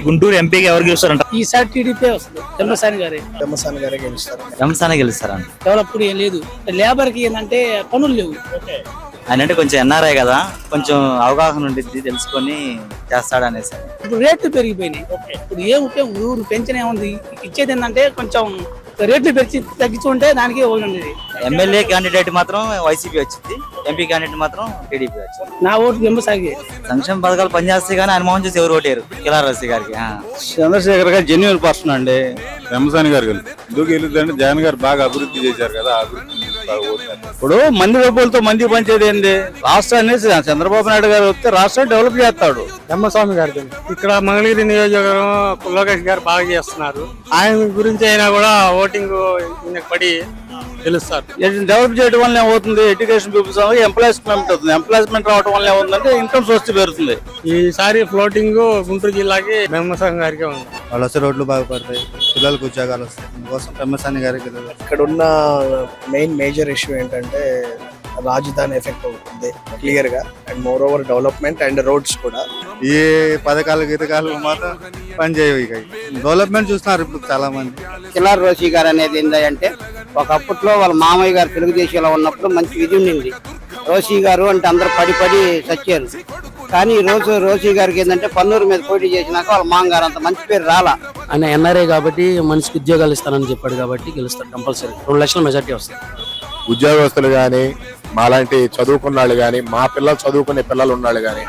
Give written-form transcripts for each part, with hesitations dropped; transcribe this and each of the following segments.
గుంటూరు ఎంపీకి ఎవరు గెలుస్తారంట? ఈసారి టీడీపీ వస్తుంది. పెమ్మసాని గారే గెలుస్తారు. రంసానే గెలుస్తారంట. డెవలప్డ్ ఏం లేదు. లేబర్ కి ఏంటంటే పనులు లేవు. ఆయన అంటే కొంచెం ఎన్ఆర్ఐ కదా, కొంచెం అవగాహన ఉండిద్ది, తెలుసుకొని చేస్తాడు అనేసి. ఇప్పుడు రేట్లు పెరిగిపోయినాయి. ఇప్పుడు ఏముంటే ఊరు పెంచిన ఏముంది, ఇచ్చేది ఏంటంటే కొంచెం రేట్లు పెంచి తగ్గించుకుంటే దానికి ఉండేది. ఎమ్మెల్యే క్యాండిడేట్ మాత్రం వైసీపీ వచ్చింది, ఎంపీ క్యాండిడేట్ మాత్రం టీడీపీ వచ్చింది. నా ఓటు పెంబసాగి. సంక్షేమ పథకాలు పనిచేస్తే కానీ ఆయన మోహన్ చూసి ఎవరు ఓటేరు. కిలారసి గారికి చంద్రశేఖర్ గారు జెన్యున్ పర్సన్ అండి. పెమ్మసాని గారు ఎందుకు గెలుద్దంటే జగన్ గారు బాగా అభివృద్ధి చేశారు కదా, అభివృద్ధి ఇప్పుడు మంది డబ్బులతో మంది పంచేది ఏంది? రాష్ట్రాన్ని చంద్రబాబు నాయుడు గారు వస్తే రాష్ట్రాన్ని డెవలప్ చేస్తాడు. పెమ్మస్వామి గారి ఇక్కడ మంగళగిరి నియోజకవర్గం లోకేష్ గారు బాగా చేస్తున్నారు. ఆయన గురించి అయినా కూడా ఓటింగ్ పడి తెలుస్తారు. డెవలప్ చేయడం వల్ల ఏమవుతుంది? ఎడ్యుకేషన్ పీపుల్స్ ఎంప్లాయ్మెంట్ అవుతుంది. ఎంప్లాయ్మెంట్ రావడం వల్ల ఏమవుతుందంటే ఇన్కమ్ సోర్స్ పెరుగుతుంది. ఈసారి ఫ్లోటింగ్ గుంటూరు జిల్లాకి పెమ్మస్వామి గారికి ఉంది. వాళ్ళు వస్తే రోడ్లు బాగుపడతాయి, పిల్లలకు ఉద్యోగాలు వస్తాయి. అందుకోసం పెమ్మసాని గారికి. ఇక్కడ ఉన్న మేజర్ ఇష్యూ ఏంటంటే రాజధాని ఎఫెక్ట్ అవుతుంది క్లియర్ గా, and more over development and roads కూడా. ఈ పథకాలు గీతకాలు మాత్రం పనిచేయవు. ఇక డెవలప్మెంట్ చూస్తున్నారు ఇప్పుడు చాలా మంది. కిలార్ రోషి గారు అనేది ఏంటంటే ఒకప్పట్లో వాళ్ళ మామయ్య గారు తెలుగుదేశంలో ఉన్నప్పుడు మంచి విధి ఉండింది. రోషి గారు అంటే అందరు పడి చచ్చారు. కానీ ఈ రోజు రోషి గారికి ఏంటంటే పన్నూరు మీద పోటీ చేసినాక వాళ్ళ మామగారు అంత మంచి పేరు రాలా. ఆయన ఎన్ఆర్ఐ కాబట్టి మనిషికి ఉద్యోగాలు ఇస్తానని చెప్పాడు కాబట్టి గెలుస్తాడు కంపల్సరీ. 2 లక్షల మెజార్టీ వస్తుంది. ఉద్యోగస్తులు గాని, మాలాంటి చదువుకున్న వాళ్ళు గాని, మా పిల్లలు చదువుకునే పిల్లలు ఉన్నాళ్ళు గాని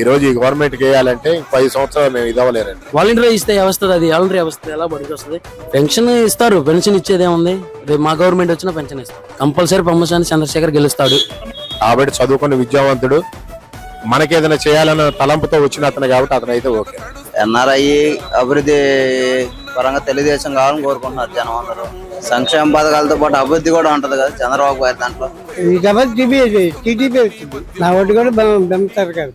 ఈ రోజు ఈ గవర్నమెంట్ కి వేయాలంటే 5 సంవత్సరాలు మేము ఇదవలేరండి. వాలంటీర్ ఇస్తే వస్తుంది, అది వాలంటీర్ వ్యవస్థ ఎలా బడికి వస్తుంది? పెన్షన్ ఇస్తారు, పెన్షన్ ఇచ్చేది ఏముంది? రేపు మా గవర్నమెంట్ వచ్చినా పెన్షన్ ఇస్తారు. కంపల్సరీ పెమ్మసాని చంద్రశేఖర్ గెలుస్తాడు. కాబట్టి చదువుకున్న విద్యావంతుడు, మనకేదైనా చేయాలన్న తలంపుతో వచ్చిన అతను కాబట్టి అతను అయితే ఓకే. ఎన్ఆర్ఐ అభివృద్ధి పరంగా తెలుగుదేశం కావాలని కోరుకుంటున్నారు జనం అందరూ. సంక్షేమ పథకాలతో పాటు అభివృద్ధి కూడా ఉంటది కదా చంద్రబాబు గారి దాంట్లో. టీడీపీ వచ్చింది. నా ఓటు కూడా బెంబసాని గారు.